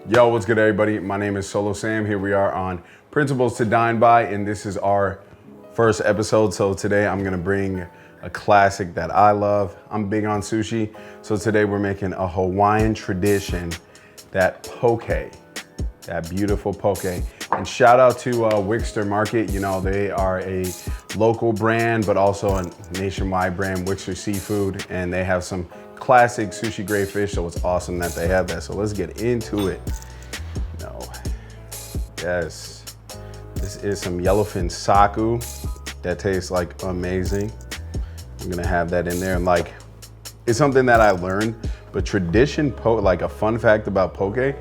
Yo, what's good everybody? My name is Solo Sam. Here we are on Principles to Dine By, and this is our first episode. So today I'm gonna bring a classic that I love. I'm big on sushi. So today we're making a Hawaiian tradition, that poke, that beautiful poke. And shout out to Wickster Market. You know, they are a local brand, but also a nationwide brand, Wickster Seafood, and they have some classic sushi grade fish, so it's awesome that they have that. So let's get into it. No, yes, this is some yellowfin saku that tastes like amazing. I'm gonna have that in there, and like, it's something that I learned, but like a fun fact about poke,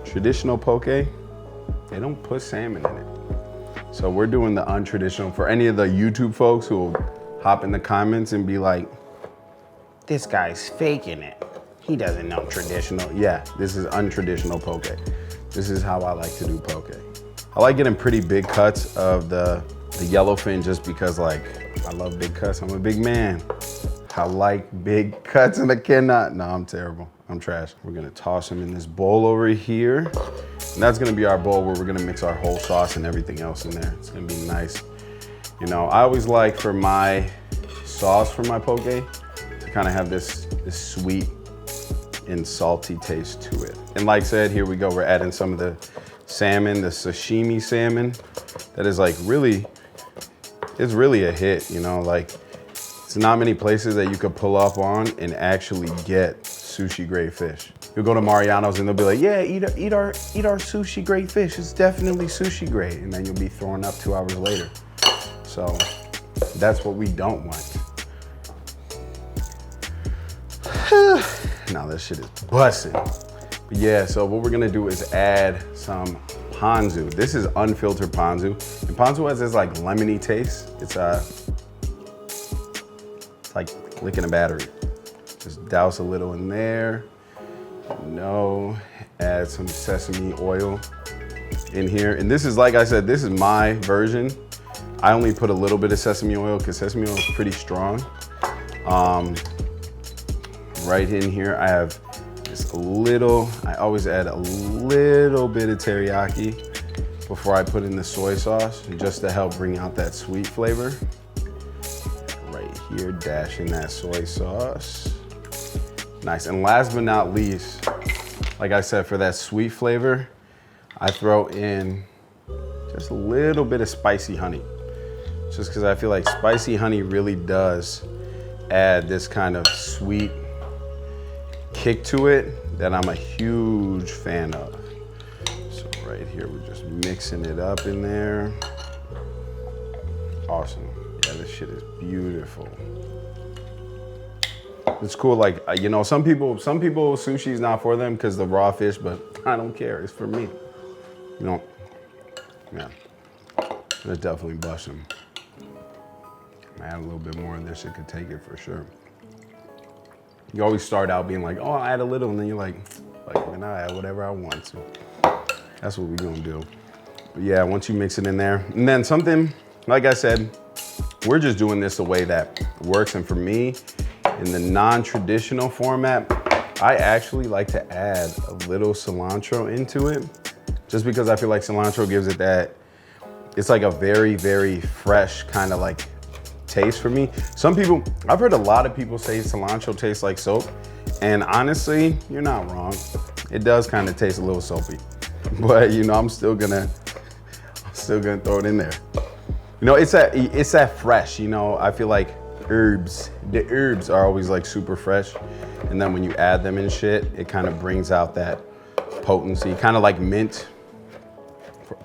traditional poke, they don't put salmon in it. So we're doing the untraditional. For any of the YouTube folks who will hop in the comments and be like, this guy's faking it. He doesn't know traditional. Yeah, this is untraditional poke. This is how I like to do poke. I like getting pretty big cuts of the yellowfin just because, like, I love big cuts. I'm a big man. I like big cuts and I cannot. No, I'm terrible. I'm trash. We're gonna toss them in this bowl over here. And that's gonna be our bowl where we're gonna mix our whole sauce and everything else in there. It's gonna be nice. You know, I always like for my sauce for my poke, kind of have this sweet and salty taste to it. And like I said, here we go. We're adding some of the salmon, the sashimi salmon. That is like it's really a hit, you know, like it's not many places that you could pull up on and actually get sushi grade fish. You'll go to Mariano's and they'll be like, yeah, eat our sushi grade fish. It's definitely sushi grade. And then you'll be throwing up 2 hours later. So that's what we don't want. Now this shit is busting. But yeah, so what we're gonna do is add some ponzu. This is unfiltered ponzu. And ponzu has this like lemony taste. It's like licking a battery. Just douse a little in there. Add some sesame oil in here. And this is, like I said, this is my version. I only put a little bit of sesame oil because sesame oil is pretty strong. Right in here, I have just I always add a little bit of teriyaki before I put in the soy sauce, just to help bring out that sweet flavor. Right here, dash in that soy sauce. Nice, and last but not least, like I said, for that sweet flavor, I throw in just a little bit of spicy honey. Just because I feel like spicy honey really does add this kind of sweet kick to it that I'm a huge fan of. So right here, we're just mixing it up in there. Awesome. Yeah, this shit is beautiful. It's cool, like, you know, some people sushi is not for them because the raw fish, but I don't care, it's for me. You know, yeah, that's definitely busting. Add a little bit more of this, it could take it for sure. You always start out being like, oh, I'll add a little, and then you're like, man, I'll add whatever I want to. That's what we're gonna do. But yeah, once you mix it in there, and then something, like I said, we're just doing this the way that works. And for me, in the non-traditional format, I actually like to add a little cilantro into it, just because I feel like cilantro gives it that, it's like a very, very fresh kind of like taste for me. I've heard a lot of people say cilantro tastes like soap, and honestly, you're not wrong. It does kind of taste a little soapy, but you know, I'm still gonna throw it in there. You know, it's that fresh, you know, I feel like the herbs are always like super fresh, and then when you add them and shit, it kind of brings out that potency, kind of like mint.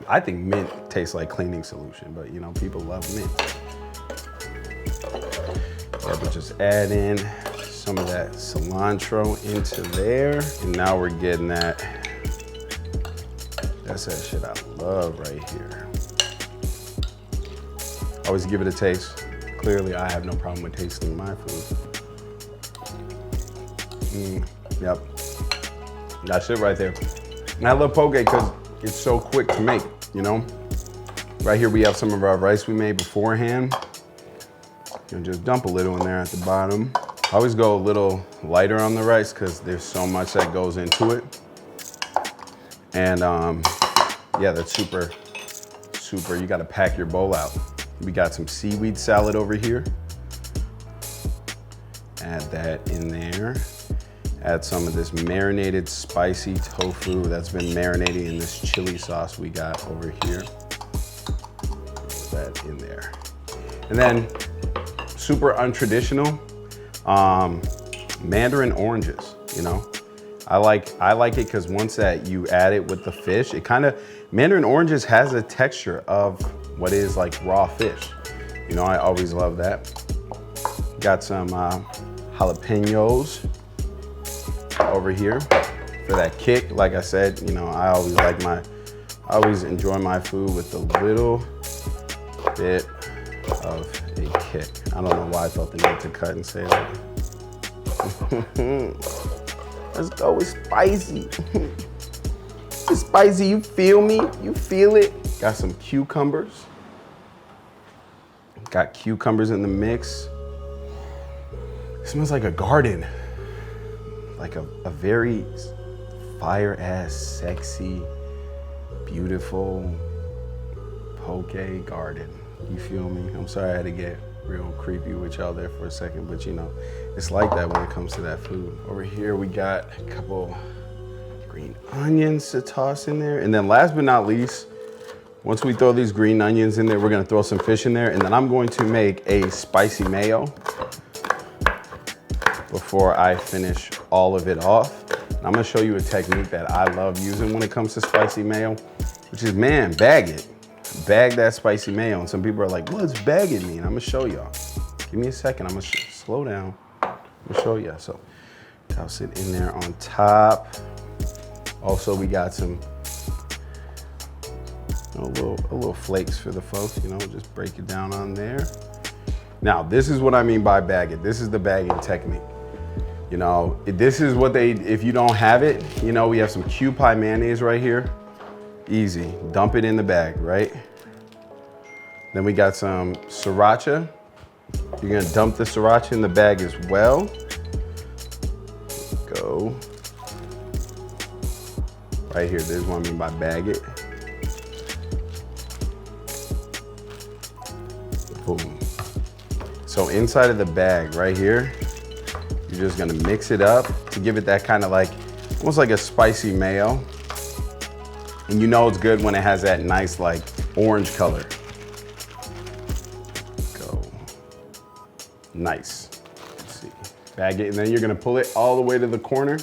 I think mint tastes like cleaning solution, but you know, people love mint. Yeah, but just add in some of that cilantro into there. And now we're getting that's that shit I love right here. Always give it a taste. Clearly, I have no problem with tasting my food. Yep, that shit right there. And I love poke because it's so quick to make, you know? Right here, we have some of our rice we made beforehand. And just dump a little in there at the bottom. I always go a little lighter on the rice because there's so much that goes into it. And yeah, that's super. You gotta pack your bowl out. We got some seaweed salad over here. Add that in there. Add some of this marinated spicy tofu that's been marinating in this chili sauce we got over here. Put that in there. And then super untraditional, mandarin oranges, you know? I like it because once that you add it with the fish, it kind of, mandarin oranges has a texture of what is like raw fish. You know, I always love that. Got some jalapenos over here for that kick. Like I said, you know, I always enjoy my food with a little bit of a kick. I don't know why I felt the need to cut and say that. Let's go, it's spicy. It's spicy, you feel me? You feel it? Got some cucumbers. Got cucumbers in the mix. It smells like a garden. Like a very fire-ass, sexy, beautiful poke garden. You feel me? I'm sorry I had to get real creepy with y'all there for a second, but you know, it's like that when it comes to that food. Over here we got a couple green onions to toss in there. And then last but not least, once we throw these green onions in there, we're gonna throw some fish in there, and then I'm going to make a spicy mayo before I finish all of it off. And I'm gonna show you a technique that I love using when it comes to spicy mayo, which is, man, bag it. Bag that spicy mayo. And some people are like, what does bagging mean? I'm gonna show y'all. Give me a second, I'm gonna slow down. I'm gonna show you. So toss it in there on top. Also, we got some a little flakes for the folks, you know, just break it down on there. Now, this is what I mean by bag it. This is the bagging technique. You know, this is what if you don't have it, you know, we have some Kewpie mayonnaise right here. Easy, dump it in the bag, right? Then we got some sriracha. You're gonna dump the sriracha in the bag as well. Go. Right here, this is what I mean by bag it. Boom. So inside of the bag right here, you're just gonna mix it up to give it that kind of like, almost like a spicy mayo. And you know it's good when it has that nice like orange color. Go. Nice. Let's see. Bag it, and then you're gonna pull it all the way to the corner.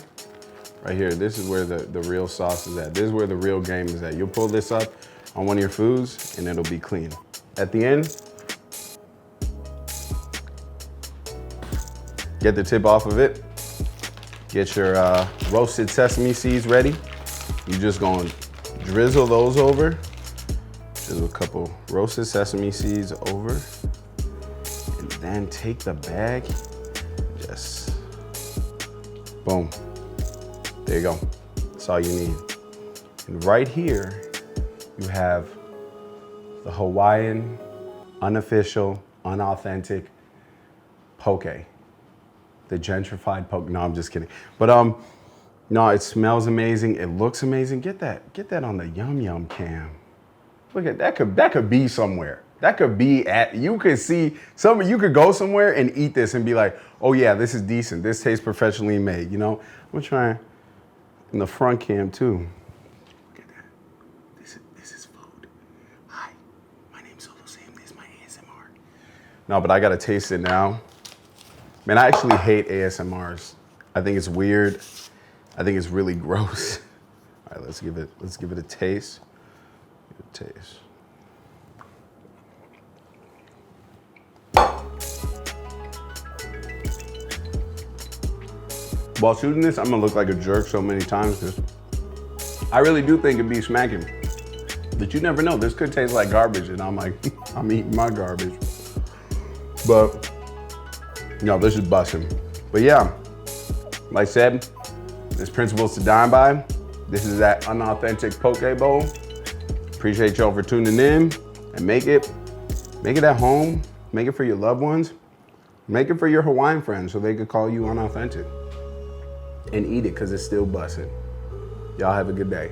Right here, this is where the real sauce is at. This is where the real game is at. You'll pull this up on one of your foods and it'll be clean. At the end, get the tip off of it. Get your roasted sesame seeds ready. You're just gonna drizzle those over. Drizzle a couple roasted sesame seeds over. And then take the bag, just boom. There you go. That's all you need. And right here, you have the Hawaiian, unofficial, unauthentic poke. The gentrified poke. No, I'm just kidding. But no, it smells amazing. It looks amazing. Get that on the Yum Yum cam. Look at that. That could be somewhere. That could be at. You could see some. You could go somewhere and eat this and be like, oh yeah, this is decent. This tastes professionally made. You know. I'm trying in the front cam too. Look at that. This is food. Hi, my name's Solo Sam. This is my ASMR. No, but I gotta taste it now. Man, I actually hate ASMRs. I think it's weird. I think it's really gross. All right, let's give it a taste. Give it a taste. While shooting this, I'm gonna look like a jerk so many times because I really do think it'd be smacking. But you never know, this could taste like garbage and I'm like, I'm eating my garbage. But no, this is busting. But yeah, like I said, there's principles to dine by. This is that unauthentic poke bowl. Appreciate y'all for tuning in and make it at home. Make it for your loved ones. Make it for your Hawaiian friends so they could call you unauthentic. And eat it because it's still busting. Y'all have a good day.